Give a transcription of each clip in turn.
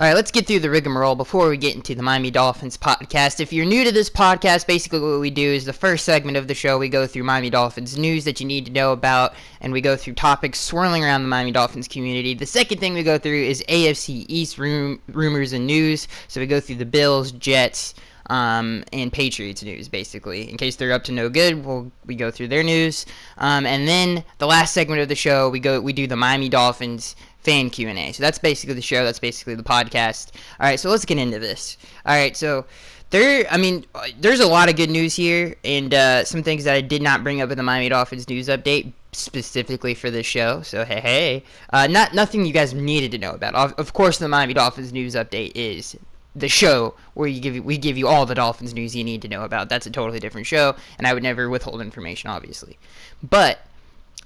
All right, let's get through the rigmarole before we get into the Miami Dolphins podcast. If you're new to this podcast, basically what we do is the first segment of the show, we go through Miami Dolphins news that you need to know about, and we go through topics swirling around the Miami Dolphins community. The second thing we go through is AFC East rumors and news. So we go through the Bills, Jets, and Patriots news, basically. In case they're up to no good, we go through their news. And then the last segment of the show, we do the Miami Dolphins fan Q&A. So that's basically the show. That's basically the podcast. All right, so let's get into this. All right, so there's a lot of good news here, and some things that I did not bring up in the Miami Dolphins news update specifically for this show. So hey, nothing you guys needed to know about. Of course, the Miami Dolphins news update is the show where we give you all the Dolphins news you need to know about. That's a totally different show, and I would never withhold information, obviously. But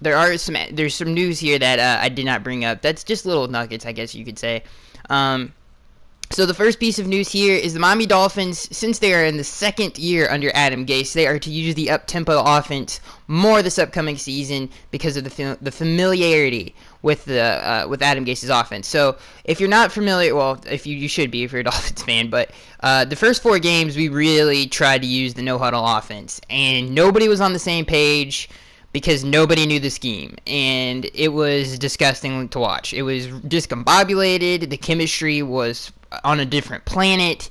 there's some news here that I did not bring up. That's just little nuggets, I guess you could say. So the first piece of news here is the Miami Dolphins, since they are in the second year under Adam Gase, they are to use the up-tempo offense more this upcoming season because of the familiarity with Adam Gase's offense. So if you're not familiar, well, if you should be if you're a Dolphins fan, but the first 4 games we really tried to use the no-huddle offense, and nobody was on the same page because nobody knew the scheme, and it was disgusting to watch. It was discombobulated. The chemistry was on a different planet.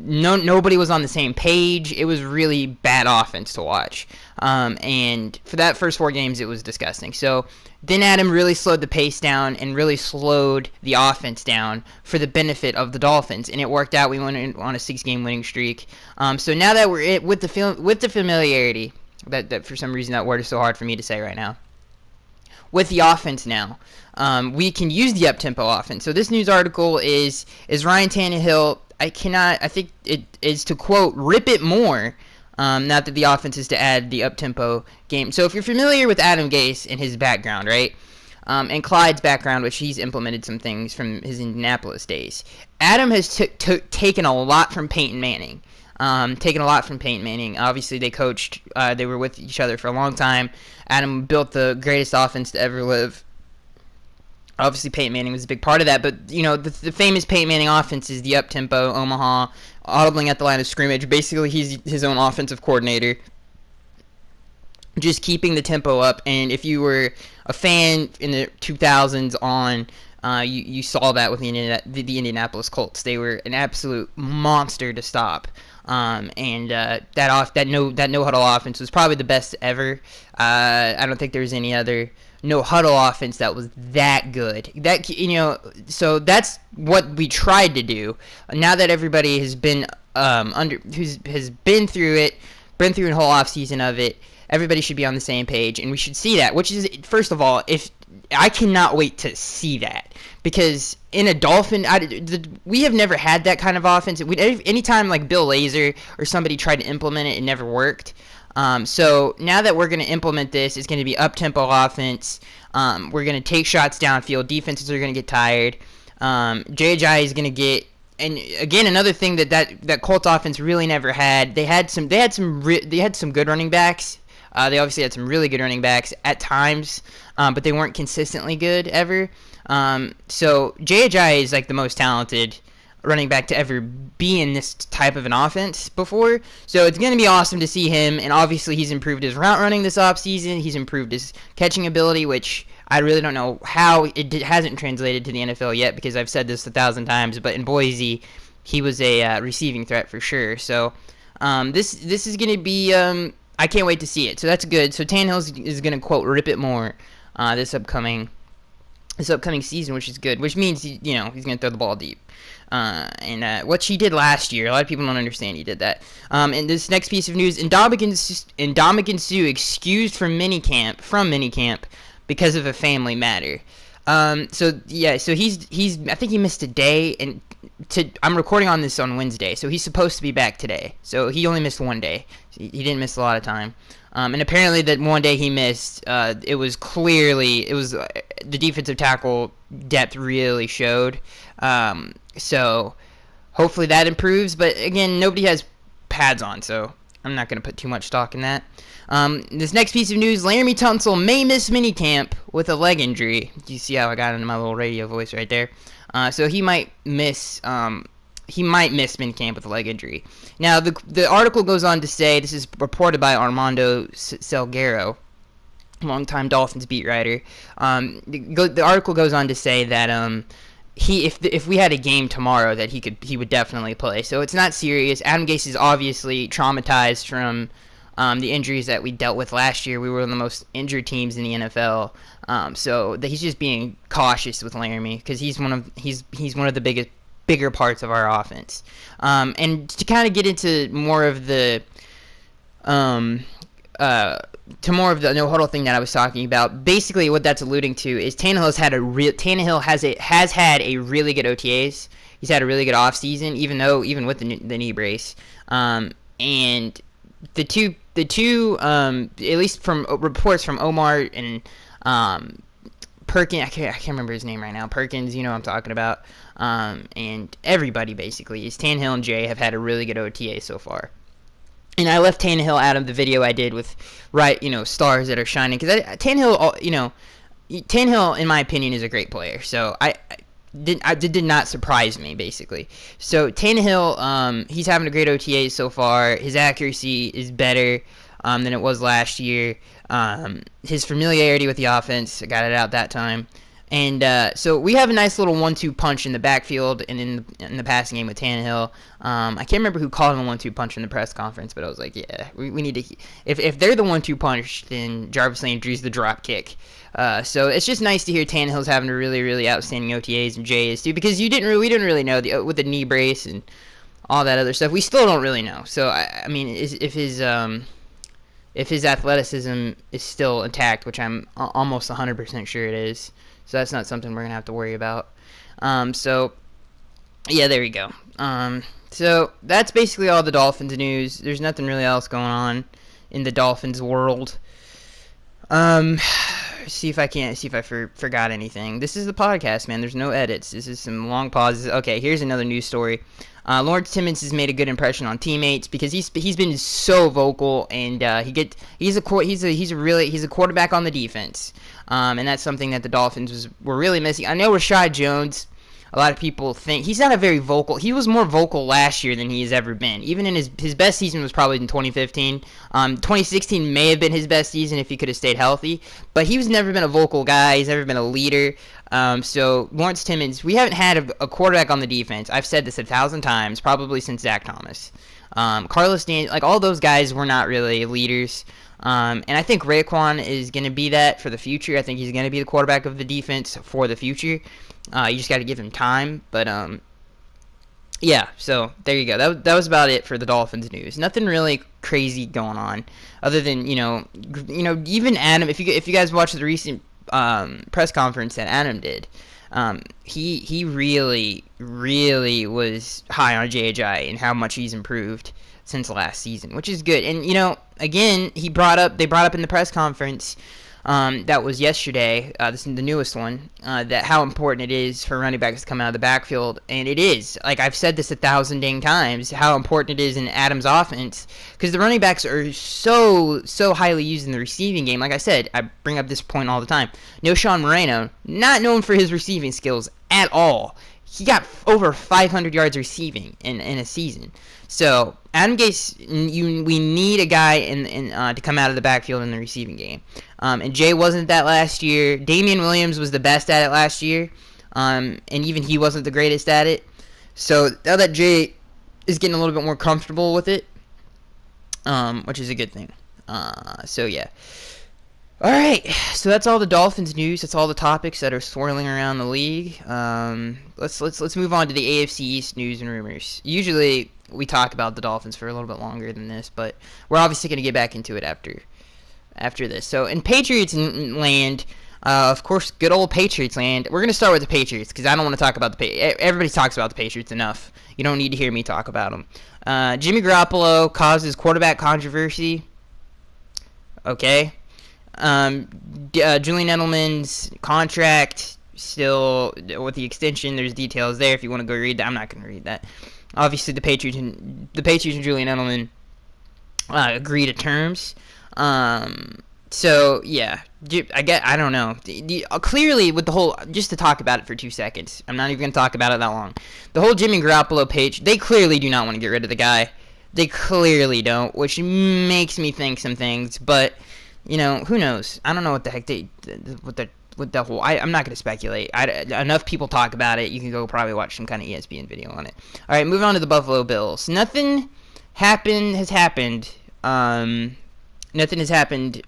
Nobody was on the same page. It was really bad offense to watch. And for that first 4 games, it was disgusting. So then Adam really slowed the pace down and really slowed the offense down for the benefit of the Dolphins, and it worked out. We went on a 6-game winning streak. So now that we're with the familiarity, that for some reason that word is so hard for me to say right now. With the offense now, we can use the up-tempo offense. So this news article is Ryan Tannehill. I think it is to quote, rip it more, not that the offense is to add the up-tempo game. So if you're familiar with Adam Gase and his background, right, and Clyde's background, which he's implemented some things from his Indianapolis days, Adam has taken a lot from Peyton Manning. Obviously, they coached. They were with each other for a long time. Adam built the greatest offense to ever live. Obviously, Peyton Manning was a big part of that. But, the famous Peyton Manning offense is the up-tempo, Omaha, audibling at the line of scrimmage. Basically, he's his own offensive coordinator, just keeping the tempo up. And if you were a fan in the 2000s on, you saw that with the Indianapolis Colts. They were an absolute monster to stop. That no huddle offense was probably the best ever. I don't think there's any other no huddle offense that was that good. So that's what we tried to do. Now that everybody has been has been through a whole off season of it, everybody should be on the same page, and we should see that. Which is, first of all, if I cannot wait to see that, because in a Dolphin, we have never had that kind of offense. Anytime like Bill Lazor or somebody tried to implement it, it never worked. So now that we're going to implement this, it's going to be up-tempo offense. We're going to take shots downfield. Defenses are going to get tired. J.J. is going to get, and again, another thing that Colts offense really never had. They had some good running backs. They obviously had some really good running backs at times, but they weren't consistently good ever. So J.J. is like the most talented running back to ever be in this type of an offense before. So it's going to be awesome to see him, and obviously he's improved his route running this offseason. He's improved his catching ability, which I really don't know how it hasn't translated to the NFL yet, because I've said this 1,000 times, but in Boise, he was a receiving threat for sure. So this is going to be I can't wait to see it. So that's good. So Tannehill is going to, quote, rip it more this upcoming season, which is good, which means he's going to throw the ball deep. And what he did last year, a lot of people don't understand he did that. And this next piece of news, Ndamukong Suh excused from minicamp because of a family matter. So he's I think he missed a day, and I'm recording on this on Wednesday, so he's supposed to be back today. So he only missed 1 day. He didn't miss a lot of time. And apparently that 1 day he missed, it was the defensive tackle depth really showed. So hopefully that improves. But again, nobody has pads on, so I'm not going to put too much stock in that. This next piece of news, Laramie Tunsil may miss minicamp with a leg injury. Do you see how I got into my little radio voice right there? So he might miss. He might miss minicamp with a leg injury. Now, the article goes on to say, this is reported by Armando Salguero, longtime Dolphins beat writer. The article goes on to say that if we had a game tomorrow, that he would definitely play. So it's not serious. Adam Gase is obviously traumatized from the injuries that we dealt with last year. We were one of the most injured teams in the NFL. So he's just being cautious with Laramie because he's one of the bigger parts of our offense. And to kind of get into more of the no huddle thing that I was talking about, basically what that's alluding to is Tannehill has had a really good OTAs. He's had a really good offseason, even with the knee brace. And the two at least from reports from Omar and Perkins, I can't remember his name right now. Perkins, you know what I'm talking about. And everybody basically is Tannehill and Jay have had a really good OTA so far. And I left Tannehill out of the video I did with stars that are shining, because Tannehill, Tannehill in my opinion is a great player. So it did not surprise me basically. So Tannehill, he's having a great OTA so far. His accuracy is better than it was last year. His familiarity with the offense, I got it out that time. And so we have a nice little 1-2 punch in the backfield and in the passing game with Tannehill. I can't remember who called him a 1-2 punch in the press conference, but I was like, yeah, we need to. If they're the 1-2 punch, then Jarvis Landry's the drop kick. So it's just nice to hear Tannehill's having a really, really outstanding OTAs, and Jay is too, because we didn't really know with the knee brace and all that other stuff. We still don't really know. So I mean, if his athleticism is still intact, which I'm almost 100% sure it is. So that's not something we're going to have to worry about. So, yeah, there we go. So that's basically all the Dolphins news. There's nothing really else going on in the Dolphins world. See if I forgot anything. This is the podcast, man. There's no edits. This is some long pauses. Okay, here's another news story. Lawrence Timmons has made a good impression on teammates because he's been so vocal, and he's a quarterback on the defense, and that's something that the Dolphins were really missing. I know Rashad Jones, a lot of people think he's not a very vocal. He was more vocal last year than he has ever been. Even in his best season was probably in 2015. 2016 may have been his best season if he could have stayed healthy, but he's never been a vocal guy. He's never been a leader. So Lawrence Timmons, we haven't had a quarterback on the defense. I've said this 1,000 times, probably since Zach Thomas. Carlos Dan, all those guys were not really leaders. And I think Raekwon is going to be that for the future. I think he's going to be the quarterback of the defense for the future. You just got to give him time. But yeah, so there you go. That was about it for the Dolphins news. Nothing really crazy going on, other than even Adam. If you guys watched the recent press conference that Adam did, he really was high on JHI and how much he's improved since last season, which is good. And again, they brought up in the press conference that was yesterday, this is the newest one, that how important it is for running backs to come out of the backfield. And it is. Like, I've said this 1,000 dang times, how important it is in Adams' offense, because the running backs are so highly used in the receiving game. Like I said, I bring up this point all the time. Sean Moreno, not known for his receiving skills at all. He got over 500 yards receiving in a season. So Adam Gase, we need a guy to come out of the backfield in the receiving game. And Jay wasn't that last year. Damian Williams was the best at it last year, and even he wasn't the greatest at it. So now that Jay is getting a little bit more comfortable with it, which is a good thing. So yeah. All right, so that's all the Dolphins news. That's all the topics that are swirling around the league. Let's move on to the AFC East news and rumors. Usually we talk about the Dolphins for a little bit longer than this, but we're obviously going to get back into it after this. So in Patriots land, of course, good old Patriots land. We're going to start with the Patriots because I don't want to talk about everybody talks about the Patriots enough. You don't need to hear me talk about them. Jimmy Garoppolo causes quarterback controversy. Okay. Julian Edelman's contract still with the extension. There's details there if you want to go read that. I'm not going to read that. Obviously, the Patriots and Julian Edelman agree to terms. So yeah, I don't know. Clearly, with the whole, just to talk about it for 2 seconds, I'm not even gonna talk about it that long. The whole Jimmy Garoppolo page, they clearly do not want to get rid of the guy. They clearly don't, which makes me think some things. But who knows? I don't know what the heck with the whole. I'm not gonna speculate. Enough people talk about it. You can go probably watch some kind of ESPN video on it. All right, moving on to the Buffalo Bills. Nothing has happened. Nothing has happened.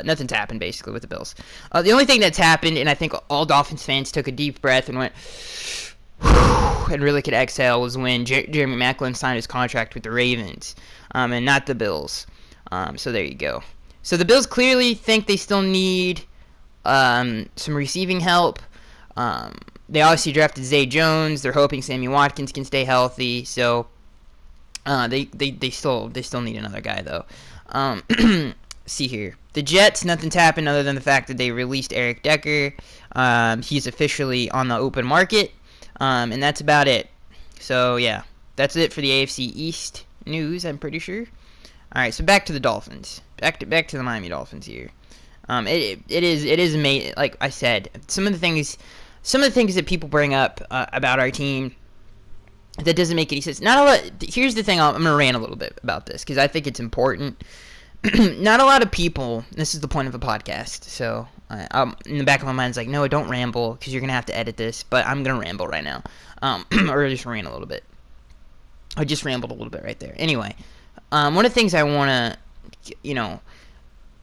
Nothing's happened basically with the Bills. The only thing that's happened, and I think all Dolphins fans took a deep breath and went and really could exhale, was when Jeremy Maclin signed his contract with the Ravens, and not the Bills. So there you go. So the Bills clearly think they still need some receiving help. They obviously drafted Zay Jones. They're hoping Sammy Watkins can stay healthy. So they still need another guy though. See here, the Jets. Nothing's happened other than the fact that they released Eric Decker. He's officially on the open market, and that's about it. So yeah, that's it for the AFC East news. I'm pretty sure. All right, so back to the Dolphins. Back to the Miami Dolphins here. It is amazing. Like I said, some of the things that people bring up about our team, that doesn't make any sense. Not a lot. Here's the thing. I'm gonna rant a little bit about this because I think it's important. Not a lot of people. This is the point of a podcast. So in the back of my mind, it's like, no, don't ramble because you're gonna have to edit this. But I'm gonna ramble right now, or just rant a little bit. I just rambled a little bit right there. Anyway, one of the things I want to,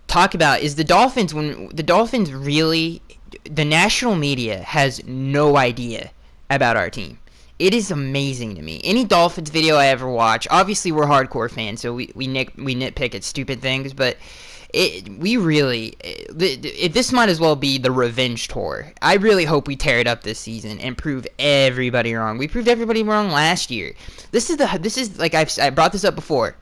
talk about is the Dolphins. When the Dolphins really, the national media has no idea about our team. It is amazing to me. Any Dolphins video I ever watch, obviously we're hardcore fans, so we nitpick at stupid things, but this might as well be the revenge tour. I really hope we tear it up this season and prove everybody wrong. We proved everybody wrong last year. This is like I brought this up before.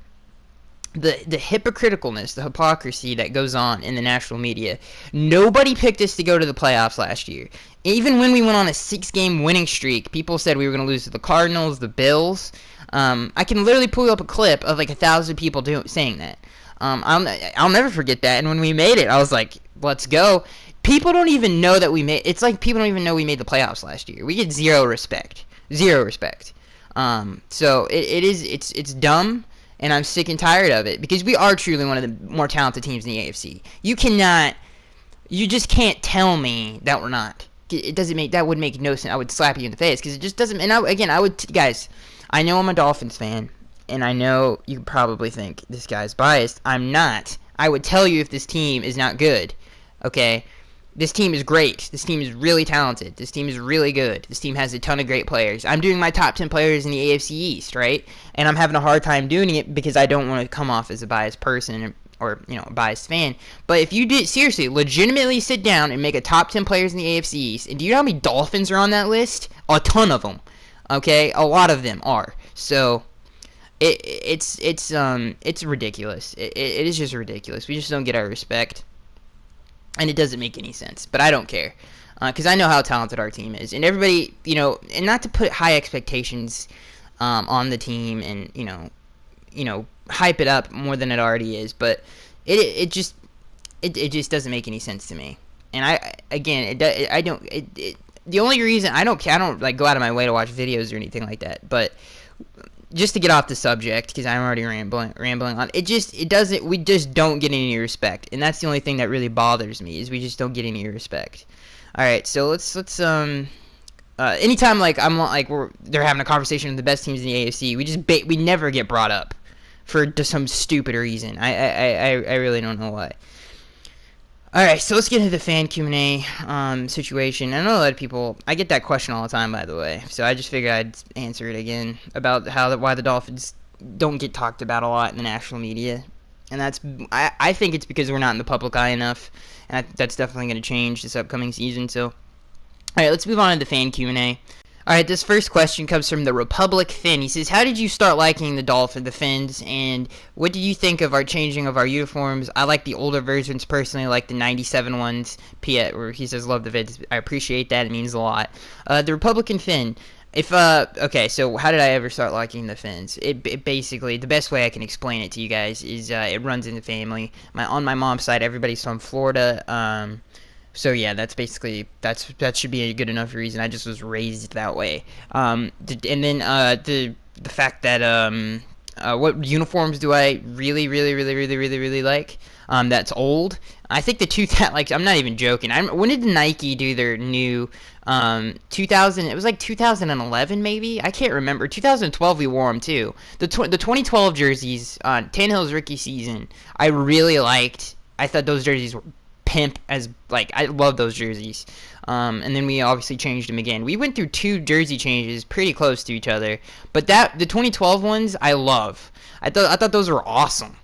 The hypocriticalness, the hypocrisy that goes on in the national media. Nobody picked us to go to the playoffs last year. Even when we went on a 6-game winning streak, people said we were going to lose to the Cardinals, the Bills. I can literally pull up a clip of like 1,000 people saying that. I'll never forget that. And when we made it, I was like, let's go. People don't even know that we made. It's like people don't even know we made the playoffs last year. We get zero respect. So it's dumb. And I'm sick and tired of it because we are truly one of the more talented teams in the AFC. You just can't tell me that we're not. That would make no sense. I would slap you in the face because it just doesn't. And guys, I know I'm a Dolphins fan, and I know you probably think this guy's biased. I'm not. I would tell you if this team is not good. Okay, this team is great. This team is really talented. This team is really good. This team has a ton of great players. I'm doing my top 10 players in the AFC East, right? And I'm having a hard time doing it because I don't want to come off as a biased person or a biased fan. But if you did seriously, legitimately sit down and make a top 10 players in the AFC East, and do you know how many Dolphins are on that list? A ton of them. Okay, a lot of them are. So it's ridiculous. It is just ridiculous. We just don't get our respect. And it doesn't make any sense, but I don't care because I know how talented our team is, and everybody, and not to put high expectations on the team, and hype it up more than it already is, but it just doesn't make any sense to me. And the only reason I don't like go out of my way to watch videos or anything like that, but just to get off the subject, because I'm already rambling on, we just don't get any respect, and that's the only thing that really bothers me, is we just don't get any respect. All right, so let's anytime they're having a conversation with the best teams in the AFC, we never get brought up for just some stupid reason. I really don't know why. All right, so let's get into the fan Q&A situation. I know a lot of people. I get that question all the time, by the way. So I just figured I'd answer it again about why the Dolphins don't get talked about a lot in the national media, and I think it's because we're not in the public eye enough, and that's definitely going to change this upcoming season. So, all right, let's move on to the fan Q&A. All right, this first question comes from the Republic Finn. He says, how did you start liking the Fins, and what did you think of our changing of our uniforms? I like the older versions personally, like the 97 ones, where he says, love the vids. I appreciate that. It means a lot. The Republican Finn, Okay, so how did I ever start liking the Fins? It basically, the best way I can explain it to you guys is it runs in the family. On my mom's side, everybody's from Florida. So yeah, that's basically that should be a good enough reason. I just was raised that way. And then the fact that what uniforms do I really like? That's old. I think the like I'm not even joking. When did Nike do their new 2000? It was like 2011 maybe. I can't remember. 2012 we wore them too. The 2012 jerseys, Tannehill's rookie season. I really liked. I thought those jerseys were pimp as like I love those jerseys. And then we obviously changed them again. We went through 2 jersey changes pretty close to each other, but the 2012 ones I love. I thought those were awesome.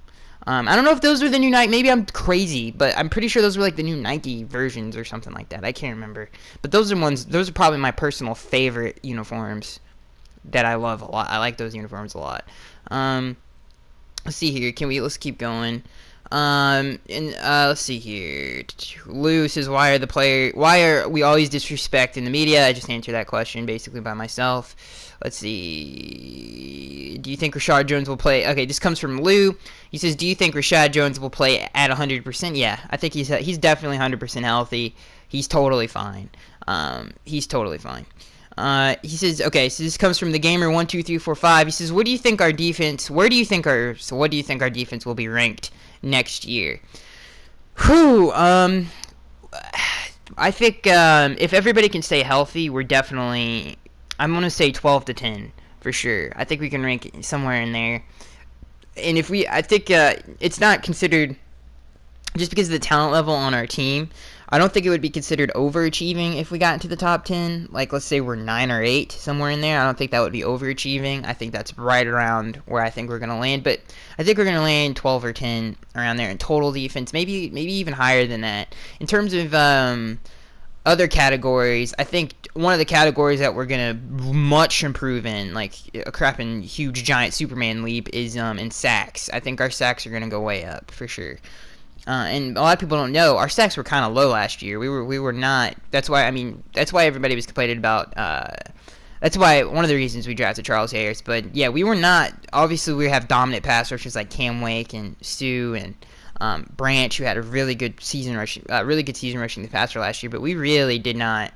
I don't know if those were the new Nike. Maybe I'm crazy, but I'm pretty sure those were like the new Nike versions or something like that. I can't remember. But those are ones. Those are probably my personal favorite uniforms that I love a lot. I like those uniforms a lot. Let's see here. Let's keep going. Let's see here. Lou says, why are we always disrespecting the media? I just answered that question basically by myself. Let's see. Do you think Rashad Jones will play? Okay, this comes from Lou. He says, do you think Rashad Jones will play at 100%? Yeah, I think he's definitely 100% healthy. He's totally fine. He's totally fine. He says, okay, so this comes from the gamer12345. He says, where do you think our defense will be ranked next year? Whew, I think if everybody can stay healthy, we're definitely, I'm going to say 12 to 10 for sure. I think we can rank it somewhere in there. And I think it's not considered, just because of the talent level on our team, I don't think it would be considered overachieving if we got into the top 10. Like, let's say we're 9 or 8, somewhere in there. I don't think that would be overachieving. I think that's right around where I think we're going to land. But I think we're going to land 12 or 10 around there in total defense. Maybe even higher than that. In terms of other categories, I think one of the categories that we're going to much improve in, like a crapping huge giant Superman leap, is in sacks. I think our sacks are going to go way up for sure. And a lot of people don't know our sacks were kind of low last year. We were not. That's why everybody was complaining about. That's why one of the reasons we drafted Charles Harris. But yeah, we were not. Obviously, we have dominant pass rushers like Cam Wake and Stu and Branch, who had a really good season rushing the passer last year. But we really did not.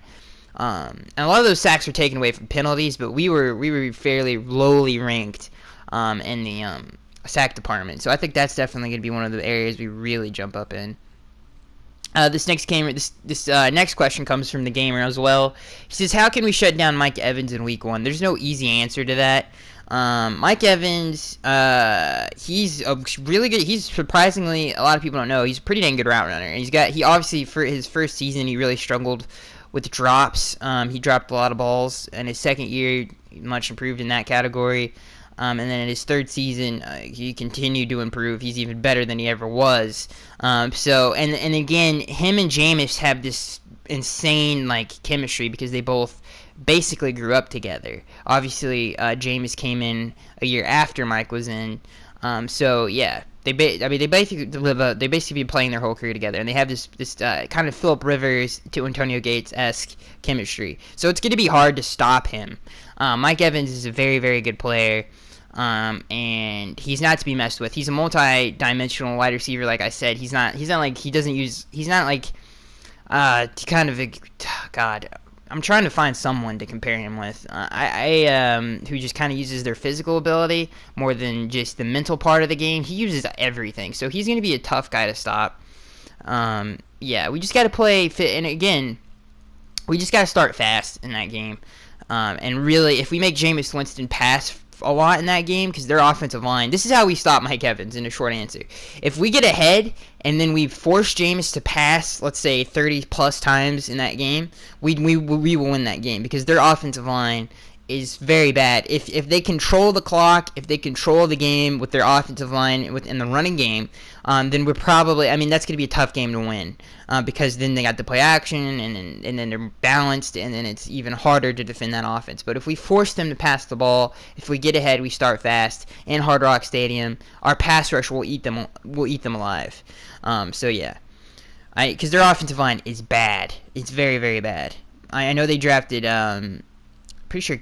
And a lot of those sacks were taken away from penalties. But we were fairly lowly ranked in the sack department. So I think that's definitely going to be one of the areas we really jump up in. This next question comes from the gamer as well. He says, how can we shut down Mike Evans in week 1? There's no easy answer to that. Mike Evans, he's really good. He's surprisingly, a lot of people don't know, he's a pretty dang good route runner. And he obviously, for his first season, he really struggled with drops. He dropped a lot of balls. In his second year, much improved in that category. And then in his third season, he continued to improve. He's even better than he ever was. And again, him and Jameis have this insane chemistry because they both basically grew up together. Obviously, Jameis came in a year after Mike was in. So yeah, they basically been playing their whole career together, and they have this kind of Phillip Rivers to Antonio Gates-esque chemistry. So it's going to be hard to stop him. Mike Evans is a very, very good player. And he's not to be messed with. He's a multi-dimensional wide receiver, like I said. God, I'm trying to find someone to compare him with. Who just kind of uses their physical ability more than just the mental part of the game. He uses everything, so he's going to be a tough guy to stop. Yeah, we just got to play fit, and again, we just got to start fast in that game. And really, if we make Jameis Winston pass a lot in that game, because their offensive line, this is how we stop Mike Evans, in a short answer. If we get ahead and then we force Jameis to pass, let's say 30 plus times in that game, we will win that game, because their offensive line is very bad. If they control the clock, if they control the game with their offensive line within the running game, then we're probably, that's going to be a tough game to win, because then they got to play action, and then they're balanced, and then it's even harder to defend that offense. But if we force them to pass the ball, if we get ahead, we start fast in Hard Rock Stadium, our pass rush will eat them alive. So yeah, because their offensive line is bad. It's very, very bad. I know they drafted pretty sure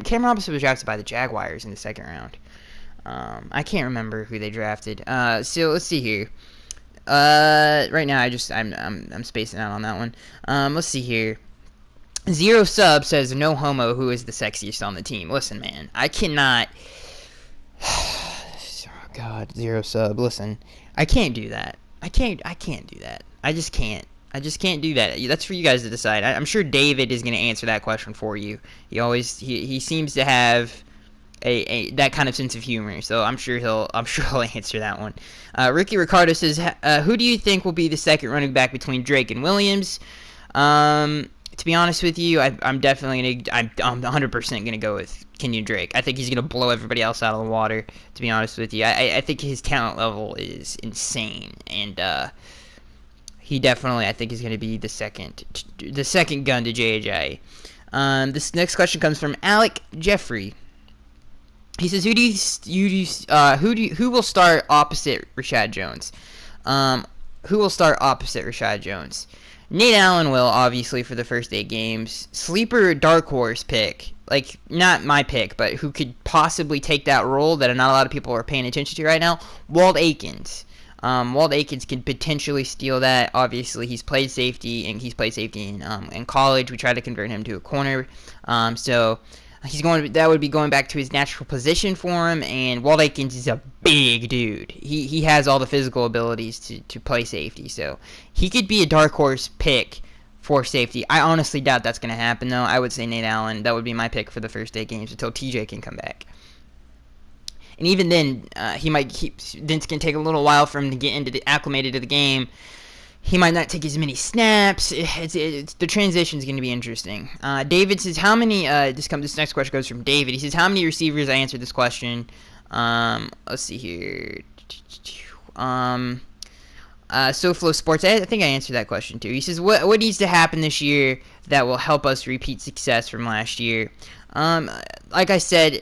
Cam Robinson was drafted by the Jaguars in the second round. I can't remember who they drafted. So let's see here. Right now I'm spacing out on that one. Let's see here. Zero Sub says no homo who is the sexiest on the team. Listen, man, I cannot. Oh God, Zero Sub. Listen, I can't do that. I can't do that. I just can't do that. That's for you guys to decide. I'm sure David is going to answer that question for you. He seems to have a that kind of sense of humor, so I'm sure he'll answer that one. Ricky Ricardo says, who do you think will be the second running back between Drake and Williams? To be honest with you, I'm definitely I'm 100% gonna go with Kenyon Drake. I think he's gonna blow everybody else out of the water. To be honest with you, I think his talent level is insane, and he definitely, I think, is gonna be the second gun to JJ. This next question comes from Alec Jeffrey. He says, who will start opposite Rashad Jones? Who will start opposite Rashad Jones? Nate Allen will, obviously, for the first 8 games. Sleeper dark horse pick, like, not my pick, but who could possibly take that role that not a lot of people are paying attention to right now? Walt Aikens. Walt Aikens can potentially steal that. Obviously, he's played safety in college. We tried to convert him to a corner. So that would be going back to his natural position for him, and Walt Aikens is a big dude. He has all the physical abilities to play safety, so he could be a dark horse pick for safety. I honestly doubt that's going to happen, though. I would say Nate Allen. That would be my pick for the first 8 games until TJ can come back. And even then, Vince can take a little while for him to get acclimated to the game. He might not take as many snaps. The transition is going to be interesting. David says, how many... This next question goes from David. He says, how many receivers... I answered this question. Let's see here. SoFlo Sports, I think I answered that question too. He says, what needs to happen this year that will help us repeat success from last year? Like I said,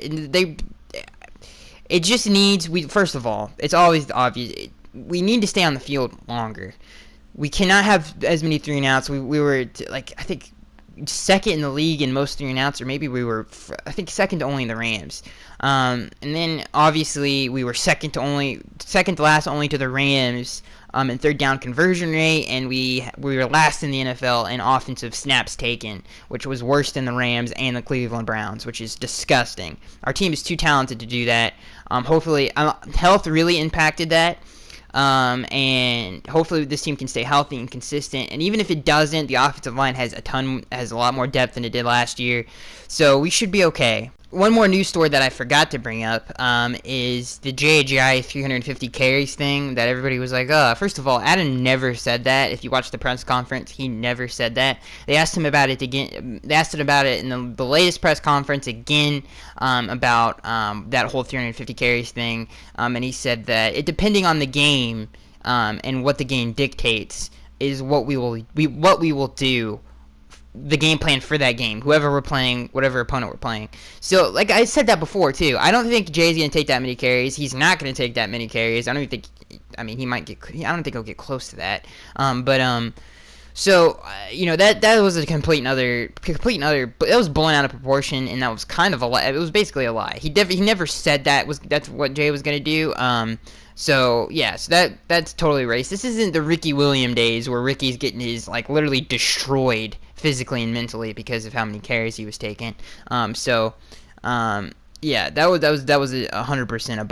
it just needs... First of all, it's always obvious. We need to stay on the field longer. We cannot have as many 3-and-outs. We were, I think, second in the league in most 3-and-outs, or maybe we were, I think, second to only in the Rams. And then, obviously, we were second to last only to the Rams in third down conversion rate, and we were last in the NFL in offensive snaps taken, which was worse than the Rams and the Cleveland Browns, which is disgusting. Our team is too talented to do that. Hopefully, health really impacted that. And hopefully this team can stay healthy and consistent. And even if it doesn't, the offensive line has a lot more depth than it did last year. So we should be okay. One more news story that I forgot to bring up is the JJI 350 carries thing that everybody was like, first of all, Adam never said that. If you watch the press conference, he never said that. They asked him about it again. They asked him about it in the latest press conference again about that whole 350 carries thing. And he said that depending on the game and what the game dictates is what we will do. The game plan for that game, whoever we're playing, whatever opponent we're playing. So, like I said that before, too. I don't think Jay's going to take that many carries. He's not going to take that many carries. I don't think he'll get close to that. So, that was a complete and utter, but it was blown out of proportion, and that was kind of a lie. It was basically a lie. He never said that's what Jay was going to do. So that's totally racist. This isn't the Ricky Williams days where Ricky's getting his, literally destroyed physically and mentally because of how many carries he was taking. That was 100% a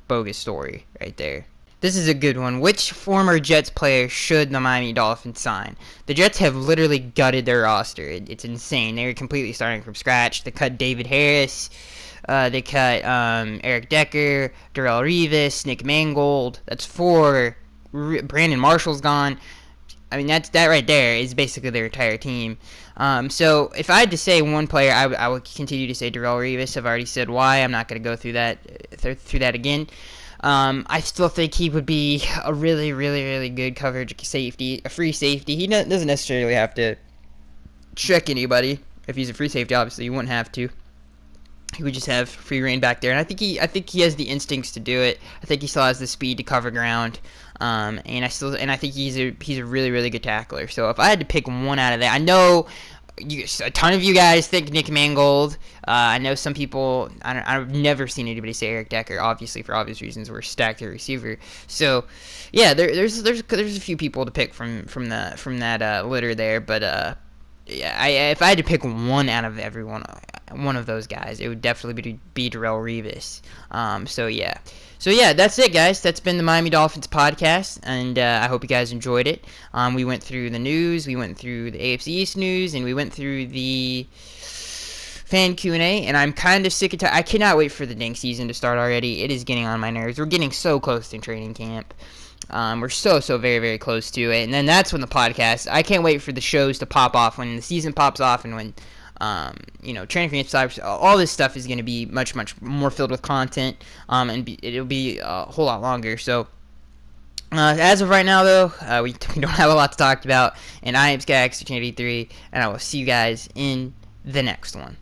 bogus story right there. This is a good one. Which former Jets player should the Miami Dolphins sign? The Jets have literally gutted their roster. It's insane. They're completely starting from scratch. They cut David Harris. They cut Eric Decker, Darrelle Revis, Nick Mangold. That's 4. Brandon Marshall's gone. I mean, that right there is basically their entire team. So if I had to say one player, I would continue to say Darrelle Revis. I've already said why. I'm not going to go through that again. I still think he would be a really, really, really good coverage safety, a free safety. He doesn't necessarily have to check anybody. If he's a free safety, obviously, you wouldn't have to. He would just have free reign back there, and I think he has the instincts to do it. I think he still has the speed to cover ground, and I think he's a really, really good tackler. So if I had to pick one out of that, I know a ton of you guys think Nick Mangold. I know some people. I've never seen anybody say Eric Decker. Obviously, for obvious reasons, we're stacked at receiver. So, yeah, there's a few people to pick from that litter there. But yeah, if I had to pick one out of one of those guys, it would definitely be Darrelle Revis. So yeah, that's it, guys. That's been the Miami Dolphins podcast, and I hope you guys enjoyed it. We went through the news, we went through the AFC East news, and we went through the fan Q&A, and I'm kind of sick of I cannot wait for the dang season to start already. It is getting on my nerves. We're getting so close to training camp. We're so very, very close to it, and then that's when the podcast. I can't wait for the shows to pop off when the season pops off, and when training camp starts. All this stuff is going to be much more filled with content, and it'll be a whole lot longer. So as of right now, though, we don't have a lot to talk about, and I am Sky X83, and I will see you guys in the next one.